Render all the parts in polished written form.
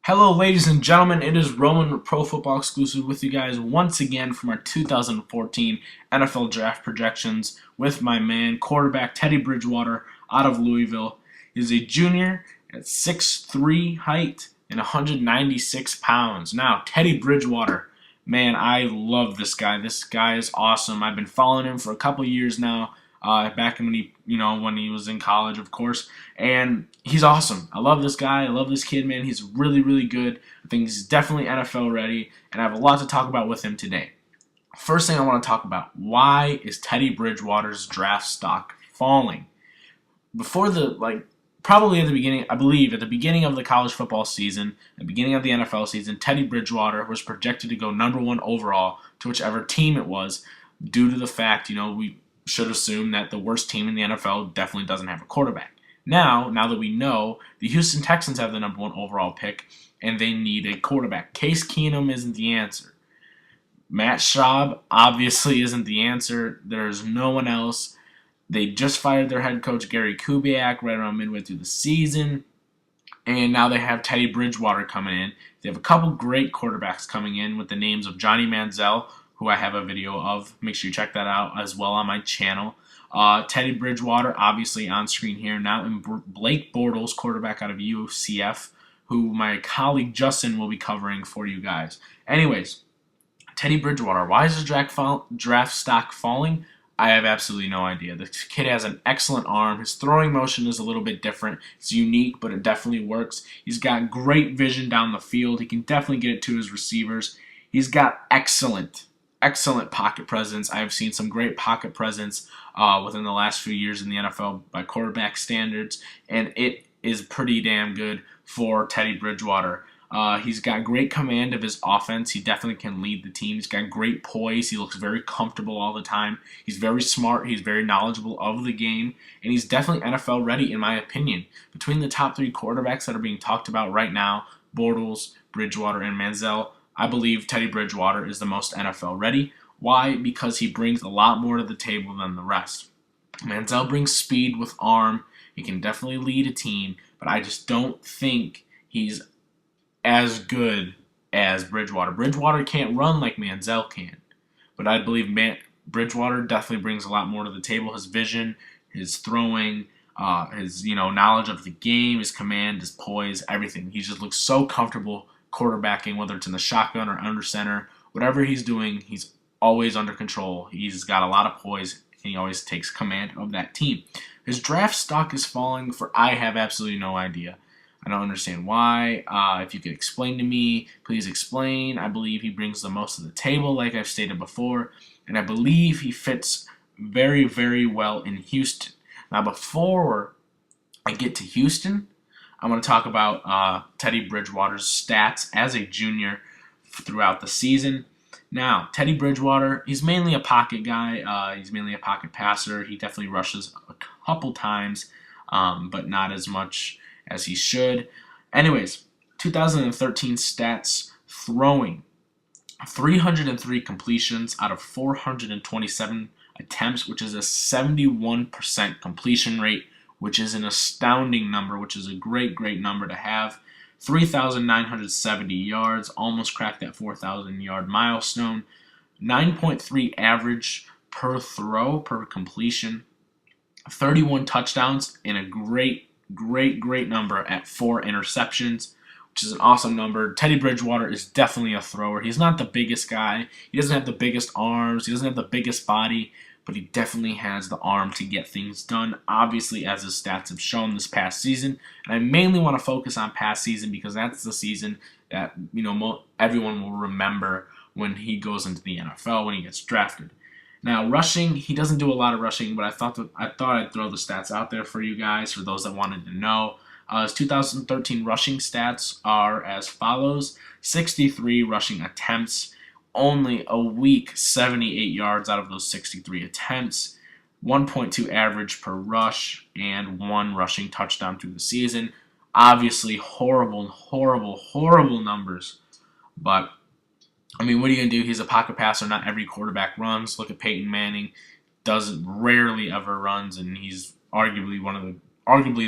Hello, ladies and gentlemen. It is Roman Pro Football Exclusive with you guys once again from our 2014 NFL Draft projections with my man, quarterback Teddy Bridgewater out of Louisville. He's a junior at 6'3" height and 196 pounds. Now, Teddy Bridgewater, man, I love this guy. This guy is awesome. I've been following him for a couple years now. Back when he was in college, of course, and he's awesome. I love this guy. I love this kid, man. He's really, really good. I think he's definitely NFL ready, and I have a lot to talk about with him today. First thing I want to talk about: why is Teddy Bridgewater's draft stock falling? Before probably at the beginning, I believe at the beginning of the college football season, at the beginning of the NFL season, Teddy Bridgewater was projected to go number one overall to whichever team it was, due to the fact, we should assume that the worst team in the NFL definitely doesn't have a quarterback. Now that we know, the Houston Texans have the number one overall pick, and they need a quarterback. Case Keenum isn't the answer. Matt Schaub obviously isn't the answer. There's no one else. They just fired their head coach, Gary Kubiak, right around midway through the season. And now they have Teddy Bridgewater coming in. They have a couple great quarterbacks coming in with the names of Johnny Manziel, who I have a video of. Make sure you check that out as well on my channel. Teddy Bridgewater, obviously on screen here now, and Blake Bortles, quarterback out of UCF, who my colleague Justin will be covering for you guys. Anyways, Teddy Bridgewater, why is his draft stock falling? I have absolutely no idea. The kid has an excellent arm. His throwing motion is a little bit different. It's unique, but it definitely works. He's got great vision down the field. He can definitely get it to his receivers. He's got excellent pocket presence. I've seen some great pocket presence within the last few years in the NFL by quarterback standards, and it is pretty damn good for Teddy Bridgewater. He's got great command of his offense. He definitely can lead the team. He's got great poise. He looks very comfortable all the time. He's very smart. He's very knowledgeable of the game, and he's definitely NFL ready, in my opinion. Between the top three quarterbacks that are being talked about right now, Bortles, Bridgewater, and Manziel, I believe Teddy Bridgewater is the most NFL ready. Why? Because he brings a lot more to the table than the rest. Manziel brings speed with arm. He can definitely lead a team, but I just don't think he's as good as Bridgewater. Bridgewater can't run like Manziel can, but I believe Bridgewater definitely brings a lot more to the table. His vision, his throwing, his knowledge of the game, his command, his poise, everything. He just looks so comfortable quarterbacking, whether it's in the shotgun or under center. Whatever he's doing, he's always under control. He's got a lot of poise, and he always takes command of that team. His draft stock is falling for I have absolutely no idea. I don't understand why. If you could explain to me, please explain. I believe he brings the most to the table, like I've stated before, and I believe he fits very, very well in Houston. Now, before I get to Houston, I want to talk about Teddy Bridgewater's stats as a junior throughout the season. Now, Teddy Bridgewater, he's mainly a pocket guy. He's mainly a pocket passer. He definitely rushes a couple times, but not as much as he should. Anyways, 2013 stats: throwing 303 completions out of 427 attempts, which is a 71% completion rate, which is an astounding number, which is a great, great number to have. 3,970 yards, almost cracked that 4,000 yard milestone. 9.3 average per throw, per completion. 31 touchdowns, and a great number at 4 interceptions, which is an awesome number. Teddy Bridgewater is definitely a thrower. He's not the biggest guy. He doesn't have the biggest arms. He doesn't have the biggest body, but he definitely has the arm to get things done, obviously, as his stats have shown this past season. And I mainly want to focus on past season because that's the season that everyone will remember when he goes into the NFL, when he gets drafted. Now, rushing, he doesn't do a lot of rushing, but I thought I'd throw the stats out there for you guys, for those that wanted to know. His 2013 rushing stats are as follows: 63 rushing attempts, only a weak 78 yards out of those 63 attempts, 1.2 average per rush, and 1 rushing touchdown through the season. Obviously, horrible numbers, but what are you going to do? He's a pocket passer. Not every quarterback runs. Look at Peyton Manning. Rarely ever runs, and he's arguably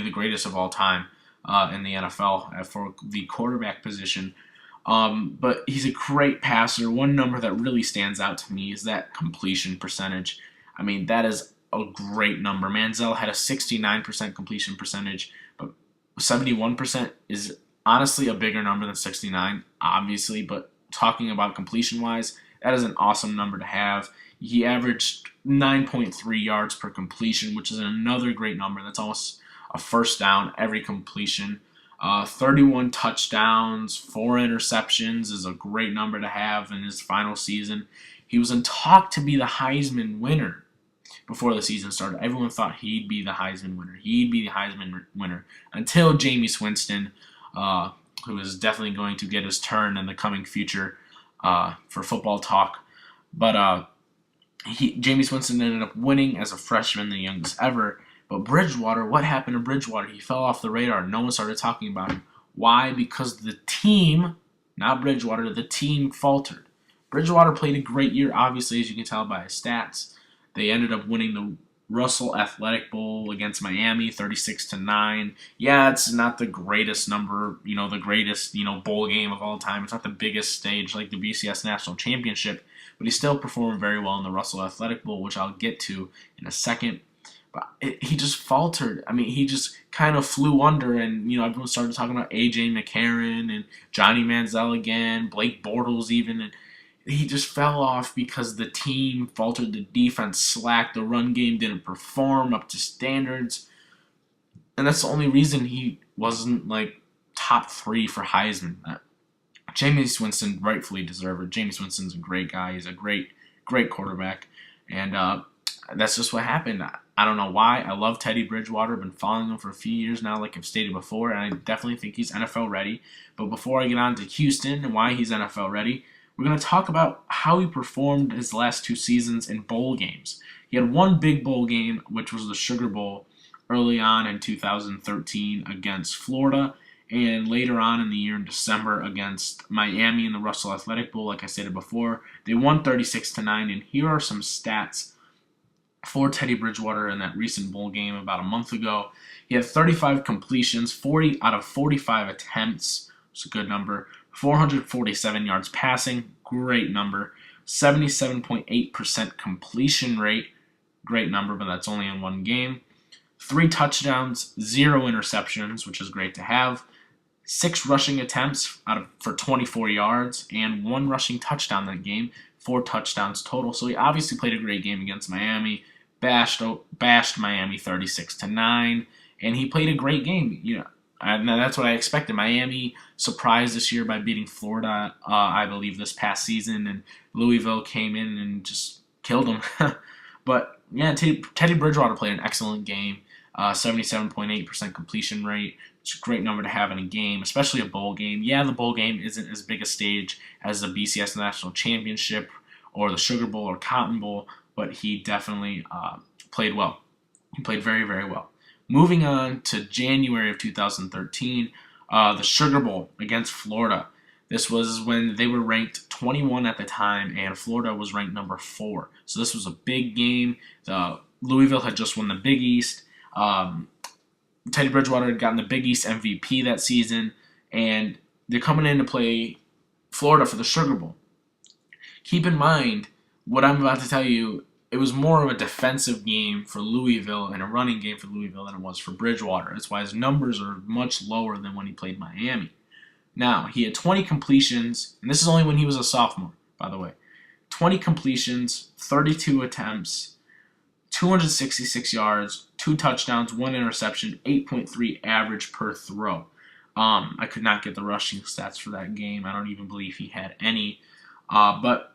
the greatest of all time. in the NFL for the quarterback position. But he's a great passer. One number that really stands out to me is that completion percentage. I mean, that is a great number. Manziel had a 69% completion percentage, but 71% is honestly a bigger number than 69, obviously. But talking about completion wise, that is an awesome number to have. He averaged 9.3 yards per completion, which is another great number. That's almost a first down every completion. 31 touchdowns, 4 interceptions is a great number to have in his final season. He was in talk to be the Heisman winner before the season started. Everyone thought he'd be the Heisman winner. He'd be the Heisman winner until Jameis Winston, who is definitely going to get his turn in the coming future for football talk. But Jameis Winston ended up winning as a freshman, the youngest ever. But Bridgewater, what happened to Bridgewater? He fell off the radar. No one started talking about him. Why? Because the team, not Bridgewater, the team faltered. Bridgewater played a great year, obviously, as you can tell by his stats. They ended up winning the Russell Athletic Bowl against Miami, 36-9. Yeah, it's not the greatest number, the greatest, bowl game of all time. It's not the biggest stage like the BCS National Championship, but he still performed very well in the Russell Athletic Bowl, which I'll get to in a second. But he just faltered. I mean, he just kind of flew under, and everyone started talking about A.J. McCarron and Johnny Manziel again, Blake Bortles even, and he just fell off because the team faltered, the defense slacked, the run game didn't perform up to standards, and that's the only reason he wasn't like top 3 for Heisman. Jameis Winston rightfully deserved it. Jameis Winston's a great guy. He's a great quarterback, and that's just what happened. I don't know why. I love Teddy Bridgewater. I've been following him for a few years now, like I've stated before, and I definitely think he's NFL ready. But before I get on to Houston and why he's NFL ready, we're going to talk about how he performed his last 2 seasons in bowl games. He had one big bowl game, which was the Sugar Bowl, early on in 2013 against Florida, and later on in the year in December against Miami in the Russell Athletic Bowl, like I stated before. They won 36-9, and here are some stats for Teddy Bridgewater in that recent bowl game about a month ago. He had 35 completions, 40 out of 45 attempts, which is a good number, 447 yards passing, great number, 77.8% completion rate, great number, but that's only in one game, 3 touchdowns, 0 interceptions, which is great to have, 6 rushing attempts for 24 yards, and 1 rushing touchdown that game, 4 touchdowns total. So he obviously played a great game against Miami, bashed Miami 36-9, and he played a great game. And that's what I expected. Miami surprised this year by beating Florida, I believe, this past season, and Louisville came in and just killed them. But yeah, Teddy Bridgewater played an excellent game, 77.8% completion rate. It's a great number to have in a game, especially a bowl game. Yeah, the bowl game isn't as big a stage as the BCS National Championship or the Sugar Bowl or Cotton Bowl, but he definitely played well. He played very, very well. Moving on to January of 2013, the Sugar Bowl against Florida. This was when they were ranked 21 at the time, and Florida was ranked number 4. So this was a big game. Louisville had just won the Big East. Teddy Bridgewater had gotten the Big East MVP that season, and they're coming in to play Florida for the Sugar Bowl. Keep in mind, what I'm about to tell you, it was more of a defensive game for Louisville and a running game for Louisville than it was for Bridgewater. That's why his numbers are much lower than when he played Miami. Now, he had 20 completions, and this is only when he was a sophomore, by the way. 20 completions, 32 attempts, 266 yards, 2 touchdowns, 1 interception, 8.3 average per throw. I could not get the rushing stats for that game. I don't even believe he had any. But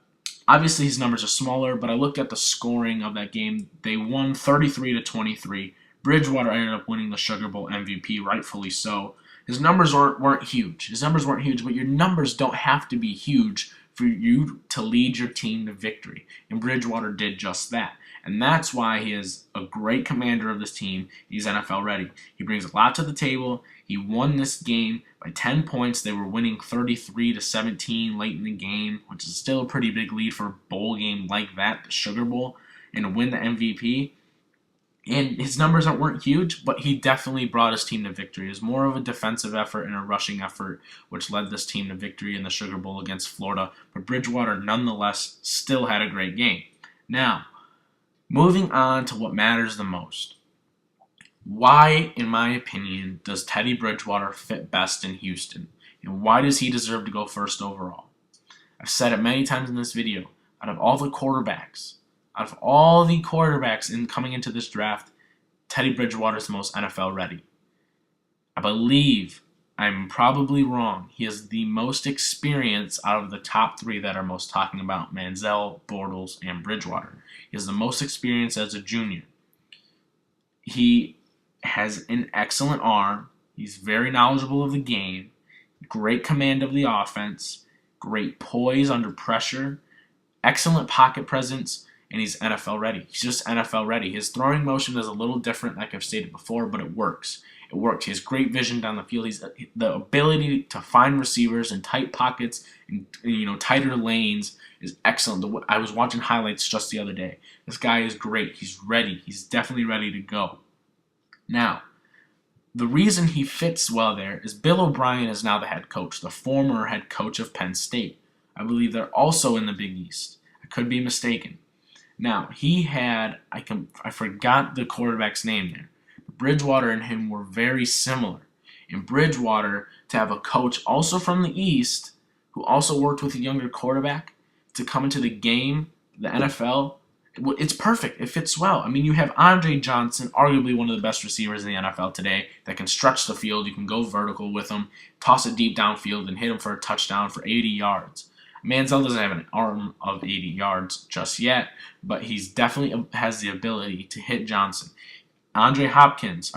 obviously his numbers are smaller, but I looked at the scoring of that game. They won 33-23. Bridgewater ended up winning the Sugar Bowl MVP, rightfully so. His numbers weren't huge. But your numbers don't have to be huge for you to lead your team to victory. And Bridgewater did just that. And that's why he is a great commander of this team. He's NFL ready. He brings a lot to the table. He won this game by 10 points. They were winning 33-17 late in the game, which is still a pretty big lead for a bowl game like that, the Sugar Bowl, and to win the MVP. And his numbers weren't huge, but he definitely brought his team to victory. It was more of a defensive effort and a rushing effort, which led this team to victory in the Sugar Bowl against Florida. But Bridgewater, nonetheless, still had a great game. Now, moving on to what matters the most. Why, in my opinion, does Teddy Bridgewater fit best in Houston? And why does he deserve to go first overall? I've said it many times in this video. Out of all the quarterbacks, in coming into this draft, Teddy Bridgewater is the most NFL ready. I believe, I'm probably wrong, he has the most experience out of the top three that are most talking about, Manziel, Bortles, and Bridgewater. He has the most experience as a junior. He has an excellent arm. He's very knowledgeable of the game. Great command of the offense. Great poise under pressure. Excellent pocket presence. And he's NFL ready. He's just NFL ready. His throwing motion is a little different, like I've stated before, but it works. It works. He has great vision down the field. He's the ability to find receivers in tight pockets and tighter lanes is excellent. I was watching highlights just the other day. This guy is great. He's ready. He's definitely ready to go. Now, the reason he fits well there is Bill O'Brien is now the head coach, the former head coach of Penn State. I believe they're also in the Big East. I could be mistaken. Now, he had, I forgot the quarterback's name there. Bridgewater and him were very similar. In Bridgewater, to have a coach also from the East, who also worked with a younger quarterback, to come into the game, the NFL, it's perfect. It fits well. I mean, you have Andre Johnson, arguably one of the best receivers in the NFL today, that can stretch the field. You can go vertical with him, toss it deep downfield, and hit him for a touchdown for 80 yards. Manziel doesn't have an arm of 80 yards just yet, but he's definitely has the ability to hit Johnson. DeAndre Hopkins,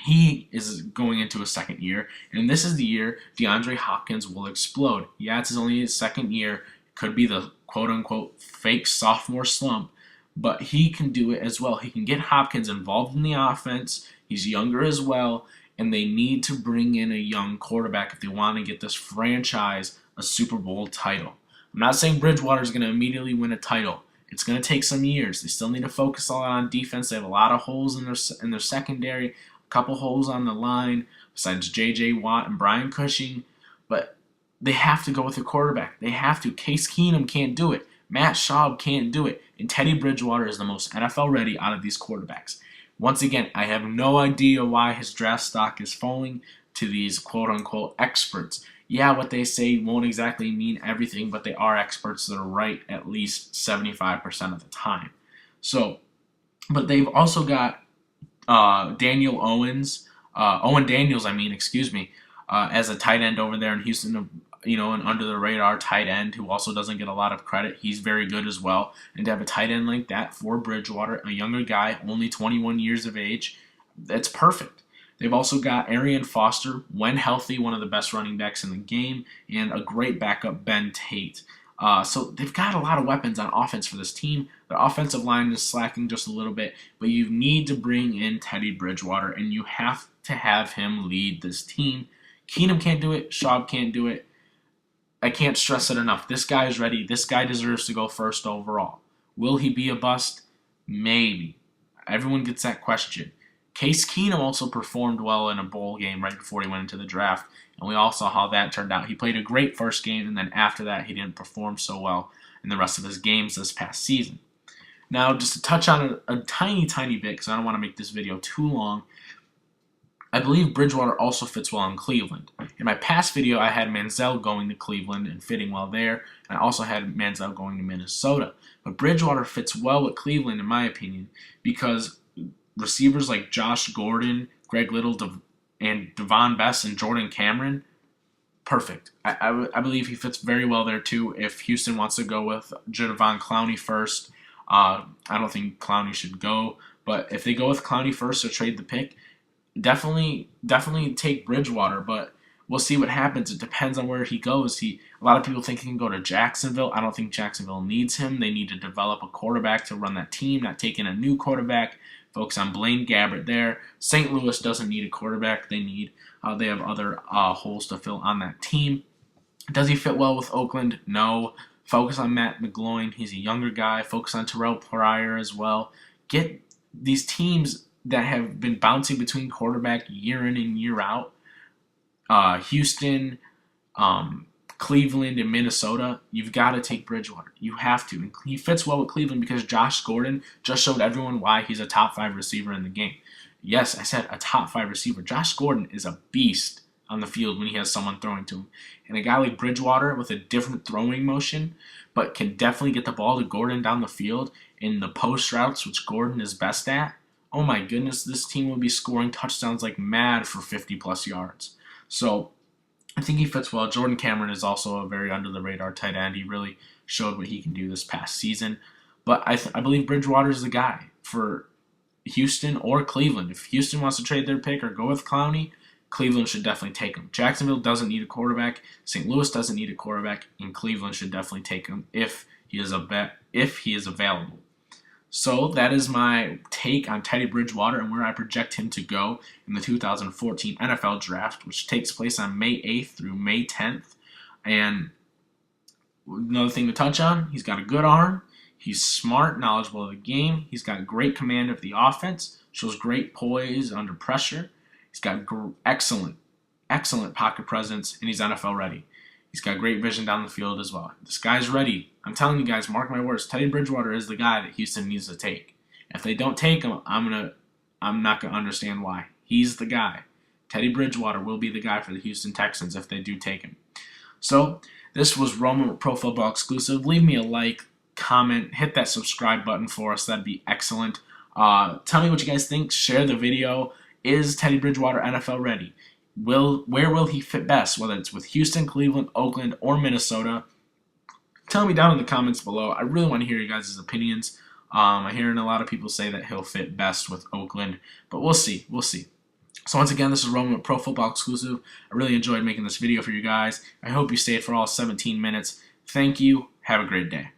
he is going into a second year, and this is the year DeAndre Hopkins will explode. Yeah, it's only his second year. Could be the quote-unquote fake sophomore slump, but he can do it as well. He can get Hopkins involved in the offense. He's younger as well, and they need to bring in a young quarterback if they want to get this franchise a Super Bowl title. I'm not saying Bridgewater is going to immediately win a title. It's going to take some years. They still need to focus a lot on defense. They have a lot of holes in their secondary, a couple holes on the line besides J.J. Watt and Brian Cushing, but they have to go with a quarterback. They have to. Case Keenum can't do it. Matt Schaub can't do it. And Teddy Bridgewater is the most NFL ready out of these quarterbacks. Once again, I have no idea why his draft stock is falling to these quote-unquote experts. Yeah, what they say won't exactly mean everything, but they are experts that are right at least 75% of the time. So, but they've also got Owen Daniels, as a tight end over there in Houston, an under-the-radar tight end who also doesn't get a lot of credit. He's very good as well. And to have a tight end like that for Bridgewater, a younger guy, only 21 years of age, that's perfect. They've also got Arian Foster, when healthy, one of the best running backs in the game, and a great backup, Ben Tate. So they've got a lot of weapons on offense for this team. Their offensive line is slacking just a little bit, but you need to bring in Teddy Bridgewater, and you have to have him lead this team. Keenum can't do it. Schaub can't do it. I can't stress it enough. This guy is ready. This guy deserves to go first overall. Will he be a bust? Maybe. Everyone gets that question. Case Keenum also performed well in a bowl game right before he went into the draft, and we all saw how that turned out. He played a great first game, and then after that, he didn't perform so well in the rest of his games this past season. Now, just to touch on a tiny bit, because I don't want to make this video too long, I believe Bridgewater also fits well in Cleveland. In my past video, I had Manziel going to Cleveland and fitting well there, and I also had Manziel going to Minnesota. But Bridgewater fits well with Cleveland, in my opinion, because receivers like Josh Gordon, Greg Little, and Devon Best and Jordan Cameron, perfect. I believe he fits very well there too. If Houston wants to go with Jadeveon Clowney first, I don't think Clowney should go. But if they go with Clowney first or trade the pick, definitely take Bridgewater. But we'll see what happens. It depends on where he goes. A lot of people think he can go to Jacksonville. I don't think Jacksonville needs him. They need to develop a quarterback to run that team, not take in a new quarterback. Focus on Blaine Gabbert there. St. Louis doesn't need a quarterback. They have other holes to fill on that team. Does he fit well with Oakland? No. Focus on Matt McGloin. He's a younger guy. Focus on Terrell Pryor as well. Get these teams that have been bouncing between quarterback year in and year out. Houston, Cleveland, and Minnesota. You've got to take Bridgewater. You have to. And he fits well with Cleveland because Josh Gordon just showed everyone why he's a top 5 receiver in the game. Yes, I said a top 5 receiver. Josh Gordon is a beast on the field when he has someone throwing to him. And a guy like Bridgewater with a different throwing motion, but can definitely get the ball to Gordon down the field in the post routes, which Gordon is best at. Oh my goodness, this team will be scoring touchdowns like mad for 50-plus yards. So I think he fits well. Jordan Cameron is also a very under-the-radar tight end. He really showed what he can do this past season. But I believe Bridgewater is the guy for Houston or Cleveland. If Houston wants to trade their pick or go with Clowney, Cleveland should definitely take him. Jacksonville doesn't need a quarterback. St. Louis doesn't need a quarterback, and Cleveland should definitely take him if he is available. So that is my take on Teddy Bridgewater and where I project him to go in the 2014 NFL Draft, which takes place on May 8th through May 10th. And another thing to touch on, he's got a good arm. He's smart, knowledgeable of the game. He's got great command of the offense, shows great poise under pressure. He's got excellent pocket presence, and he's NFL ready. He's got great vision down the field as well. This guy's ready. I'm telling you guys, mark my words, Teddy Bridgewater is the guy that Houston needs to take. If they don't take him, I'm not gonna understand why. He's the guy. Teddy Bridgewater will be the guy for the Houston Texans if they do take him. So this was Roman Pro Football Exclusive. Leave me a like, comment, hit that subscribe button for us. That'd be excellent. Tell me what you guys think. Share the video. Is Teddy Bridgewater NFL ready? Where will he fit best, whether it's with Houston, Cleveland, Oakland, or Minnesota? Tell me down in the comments below. I really want to hear you guys' opinions. I'm hearing a lot of people say that he'll fit best with Oakland, but we'll see. We'll see. So once again, this is Roman Pro Football Exclusive. I really enjoyed making this video for you guys. I hope you stayed for all 17 minutes. Thank you. Have a great day.